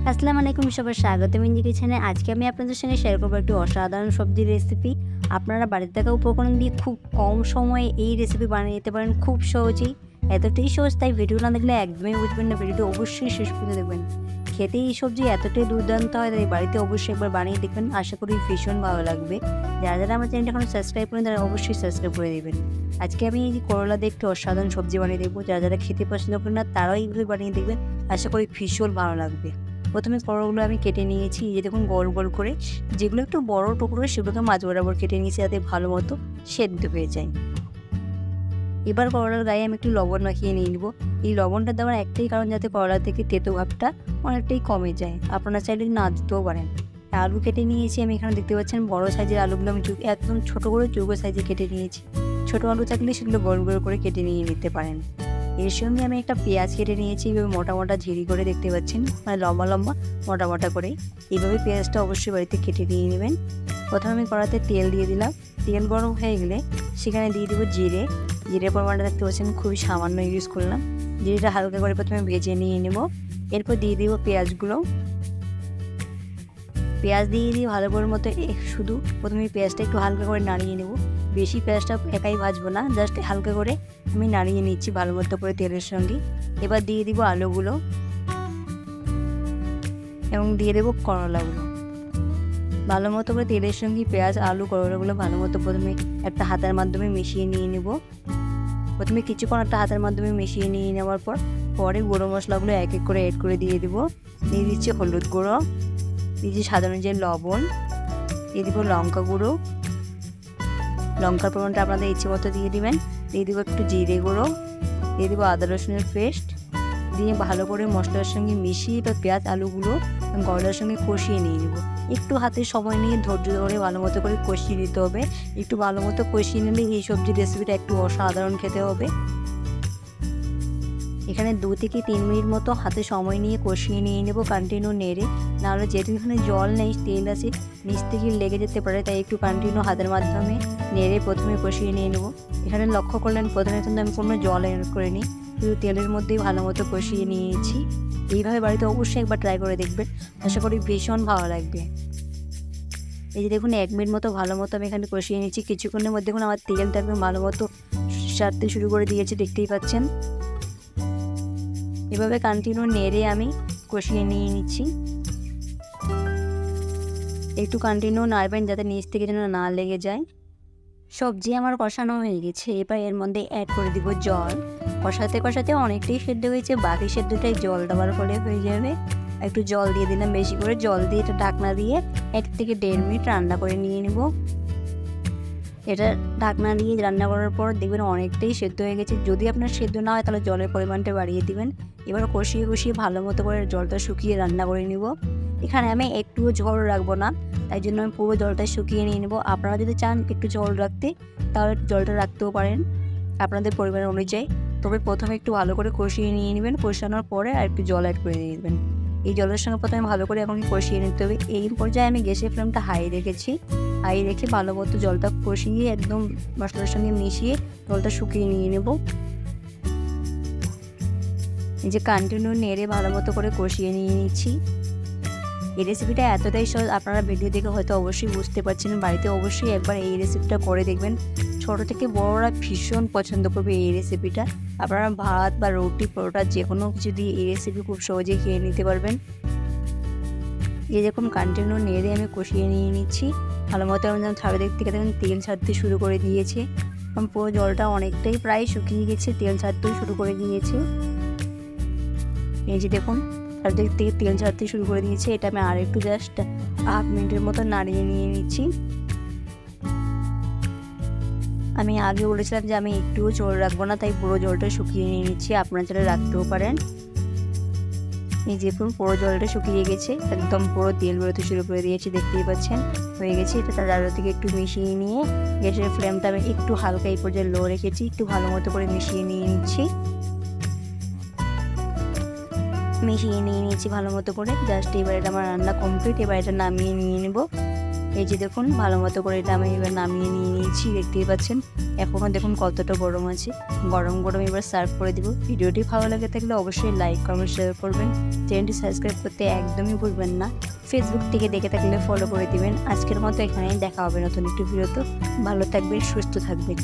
আসসালামু আলাইকুম, সবার স্বাগতম ইঞ্জু কিচেনে। আজকে আমি আপনাদের সঙ্গে শেয়ার করবো একটি অসাধারণ সবজির রেসিপি। আপনারা বাড়িতে থাকা উপকরণ দিয়ে খুব কম সময়ে এই রেসিপি বানিয়ে নিতে পারেন খুব সহজেই। এতটাই সহজ, তাই ভিডিও না দেখলে একদমই বুঝবেন না। ভিডিওটি অবশ্যই শেষ পর্যন্ত দেখবেন। খেতে এই সবজি এতটাই দুর্দান্ত হয়, তাই বাড়িতে অবশ্যই একবার বানিয়ে দেখবেন। আশা করি ভীষণ ভালো লাগবে। যারা যারা আমার চ্যানেলটা এখনো সাবস্ক্রাইব করেন তারা অবশ্যই সাবস্ক্রাইব করে দেবেন। আজকে আমি এই যে করলা দিয়ে একটু অসাধারণ সবজি বানিয়ে দেবো। যারা যারা খেতে পছন্দ করেন না তারাও এইভাবে বানিয়ে দেখবেন, আশা করি ভীষণ ভালো লাগবে। প্রথমে করলাগুলো আমি কেটে নিয়েছি, এই যে দেখুন গোল গোল করে। যেগুলো একটু বড় টুকরো সেগুলোকে মাঝ বরাবর কেটে নিয়েছি যাতে ভালো মতো সেদ্ধ হয়ে যায়। এবার করলার গায়ে আমি একটু লবণ মাখিয়ে নিয়ে নেবো। এই লবণটা দেওয়ার একটাই কারণ, যাতে করলা থেকে তেতো ভাবটা অনেকটাই কমে যায়। আপনারা চাইলে না দিতেও পারেন। আলু কেটে নিয়েছি আমি, এখানে দেখতে পাচ্ছেন বড় সাইজের আলুগুলো আমি একদম ছোটো করে চৌকো সাইজে কেটে নিয়েছি। ছোটো আলু থাকলে সেগুলো গোল গোল করে কেটে নিয়ে নিতে পারেন। এর সঙ্গে আমি একটা পেঁয়াজ কেটে নিয়েছি, এইভাবে মোটা মোটা ঝিরি করে, দেখতে পাচ্ছেন, মানে লম্বা লম্বা মোটা মোটা করে। এইভাবে পেঁয়াজটা অবশ্যই বাড়িতে কেটে নিয়ে নেবেন। প্রথমে আমি কড়াতে তেল দিয়ে দিলাম। তেল গরম হয়ে গেলে সেখানে দিয়ে দেবো জিরে। জিরের পরিমাণটা দেখতে পাচ্ছেন খুবই সামান্য ইউজ করলাম। জিরেটা হালকা করে প্রথমে ভেজে নিয়ে নেব। এরপর দিয়ে দেবো পেঁয়াজগুলো। পেঁয়াজ দিয়ে ভালো করে মতো শুধু প্রথমে পেঁয়াজটা একটু হালকা করে নাড়িয়ে নেব। বেশি পেঁয়াজটা একাই ভাজবো না, জাস্ট হালকা করে আমি নাড়িয়ে নিচ্ছি ভালো মতো করে তেলের সঙ্গে। এবার দিয়ে দিব আলুগুলো এবং দিয়ে দেবো করলাগুলো। ভালো মতো করে তেলের সঙ্গে পেঁয়াজ, আলু, করলাগুলো ভালো মতো প্রথমে একটা হাতের মাধ্যমে মিশিয়ে নিয়ে নেব। প্রথমে কিছুক্ষণ একটা হাতের মাধ্যমে মিশিয়ে নিয়ে নেওয়ার পরে গুঁড়ো মশলাগুলো এক এক করে এড করে দিয়ে দিব। দিয়ে দিচ্ছি হলুদ গুঁড়ো, দিচ্ছি সাধারণ যে লবণ, দিয়ে দিব লঙ্কা গুঁড়ো। লঙ্কার পরিমাণটা আপনাদের ইচ্ছে মতো দিয়ে দিবেন। দিয়ে দিব একটু জিরে গুঁড়ো, দিয়ে দিব আদা রসুনের পেস্ট। দিয়ে ভালো করে মশলার সঙ্গে মিশিয়ে বা পেঁয়াজ আলুগুলো করলার সঙ্গে কষিয়ে নিয়ে নেব। একটু হাতে সময় নিয়ে ধৈর্য ধরে ভালো মতো করে কষিয়ে নিতে হবে। একটু ভালো মতো কষিয়ে নিলে এই সবজির রেসিপিটা একটু অসাধারণ খেতে হবে। এখানে 2 থেকে 3 মিনিট মতো হাতে সময় নিয়ে কষিয়ে নিয়ে নেব, কন্টিনিউ নেড়ে। নাহলে যেহেতু এখানে জল নেই, তেল আছে, নিচ থেকে লেগে যেতে পারে, তাই একটু কন্টিনিউ হাতের মাধ্যমে নেড়ে প্রথমে কষিয়ে নিয়ে নেব। এখানে লক্ষ্য করলেন প্রথমে কিন্তু আমি কোনো জল অ্যাড করিনি, শুধু তেলের মধ্যেই ভালো মতো কষিয়ে নিয়েছি। এইভাবে বাড়িতে অবশ্যই একবার ট্রাই করে দেখবেন, আশা করি ভীষণ ভালো লাগবে। এই যে দেখুন 1 মিনিট মতো ভালো মতো আমি এখানে কষিয়ে নিচ্ছি। কিছুক্ষণের মধ্যে দেখুন আমার তেলটা একদম ভালো মতো ছাড়তে শুরু করে দিয়েছি, দেখতেই পাচ্ছেন। এভাবে কন্টিনিউ নেড়ে আমি কষিয়ে নিয়ে নিচ্ছি। একটু কন্টিনিউ নাড়বেন যাতে নিচ থেকে যেন না লেগে যায়। সবজি আমার কষানো হয়ে গেছে, এবার এর মধ্যে অ্যাড করে দিব জল। কষাতে কষাতে অনেকটাই সেদ্ধ হয়েছে, বাকি সেদ্ধটাই জল দেওয়ার ফলে হয়ে যাবে। একটু জল দিয়ে দিলাম বেশি করে। জল দিয়ে এটা ঢাকনা দিয়ে 1 থেকে 1.5 মিনিট রান্না করে নিয়ে নেব। এটা ঢাকনা দিয়ে রান্না করার পর দেখবেন অনেকটাই সেদ্ধ হয়ে গেছে। যদি আপনার সেদ্ধ না হয় তাহলে জলের পরিমাণটা বাড়িয়ে দিবেন। এবার কষিয়ে কষিয়ে ভালো মতো করে জলটা শুকিয়ে রান্না করে নিব। এখানে আমি একটুও ঝোল রাখবো না, তাই জন্য আমি পুরো জলটা শুকিয়ে নিয়ে নেব। আপনারা যদি চান একটু ঝোল রাখতে তাহলে জলটা রাখতেও পারেন আপনাদের পরিমাণ অনুযায়ী। তবে প্রথমে একটু ভালো করে কষিয়ে নিয়ে নেবেন, কষানোর পরে আর একটু জল অ্যাড করে দিয়ে দেবেন। এই জলের সঙ্গে প্রথমে ভালো করে এখন কষিয়ে নিতে হবে। এই পর্যায়ে আমি গ্যাসের ফ্লেমটা হাই রেখেছি। হাই রেখে ভালো মতো জলটা কষিয়ে একদম মশলার সঙ্গে মিশিয়ে জলটা শুকিয়ে নিয়ে নেব। এই যে কন্টিনিউ নেড়ে ভালো মতো করে কষিয়ে নিয়ে নিচ্ছি। এই রেসিপিটা এতটাই সহজ, আপনারা ভিডিও দেখে হয়তো অবশ্যই বুঝতে পারছেন। বাড়িতে অবশ্যই একবার এই রেসিপিটা করে দেখবেন। ছোট থেকে বড়রা ভীষণ পছন্দ করবে এই রেসিপিটা। আপনারা ভাত বা রুটি, পরোটা যে কোনো কিছু দিয়ে এই রেসিপি খুব সহজেই খেয়ে নিতে পারবেন। এই দেখুন কন্টিনিউ নেড়ে আমি কষিয়ে নিয়ে নিচ্ছি ভালো মতো। আমি যেমন ছাড়ে দেখতে দেখুন তেল ছাড়তে শুরু করে দিয়েছে। পুরো জলটা অনেকটাই প্রায় শুকিয়ে গেছে, তেল ছাড়তেও শুরু করে দিয়েছে। এই যে দেখুন চারদিক থেকে তেল ছাড়তে শুরু করে দিয়েছে। এটা আমি আর একটু জাস্ট 1/2 মিনিটের মতো নাড়িয়ে নিয়ে নিচ্ছি। আমি আগে বলেছিলাম যে আমি একটুও জল রাখবো না, তাই পুরো জলটা শুকিয়ে নিয়ে নিচ্ছি। আপনারা চাইলে রাখতেও পারেন। এই দেখুন পুরো জলটা শুকিয়ে গেছে, একদম পুরো তেল বেরোতে শুরু করে দিয়েছি, দেখতেই পাচ্ছেন হয়ে গেছে। এটা তার থেকে একটু মিশিয়ে নিয়ে গ্যাসের ফ্লেমটা আমি একটু হালকা এই পর্যায়ে লো রেখেছি। একটু ভালো মতো করে মিশিয়ে নিয়ে নিচ্ছি। মিশিয়ে নিয়ে নিয়েছি ভালো মতো করে। জাস্ট এবার এটা আমার রান্না কমপ্লিট। এবার এটা নামিয়ে নিয়ে নেব। এই যে দেখুন ভালো মতো করে এটা আমি এবার নামিয়ে নিয়ে নিয়েছি, দেখতেই পাচ্ছেন। এখনও দেখুন কতটা গরম আছে। গরম গরম এবার সার্ভ করে দিব। ভিডিওটি ভালো লাগে থাকলে অবশ্যই লাইক কমেন্ট শেয়ার করবেন। চ্যানেলটি সাবস্ক্রাইব করতে একদমই ভুলবেন না। ফেসবুক থেকে দেখে থাকলে ফলো করে দিবেন। আজকের মতো এখানেই দেখা হবে নতুন একটি ভিডিওতে। ভালো থাকবেন, সুস্থ থাকবেন।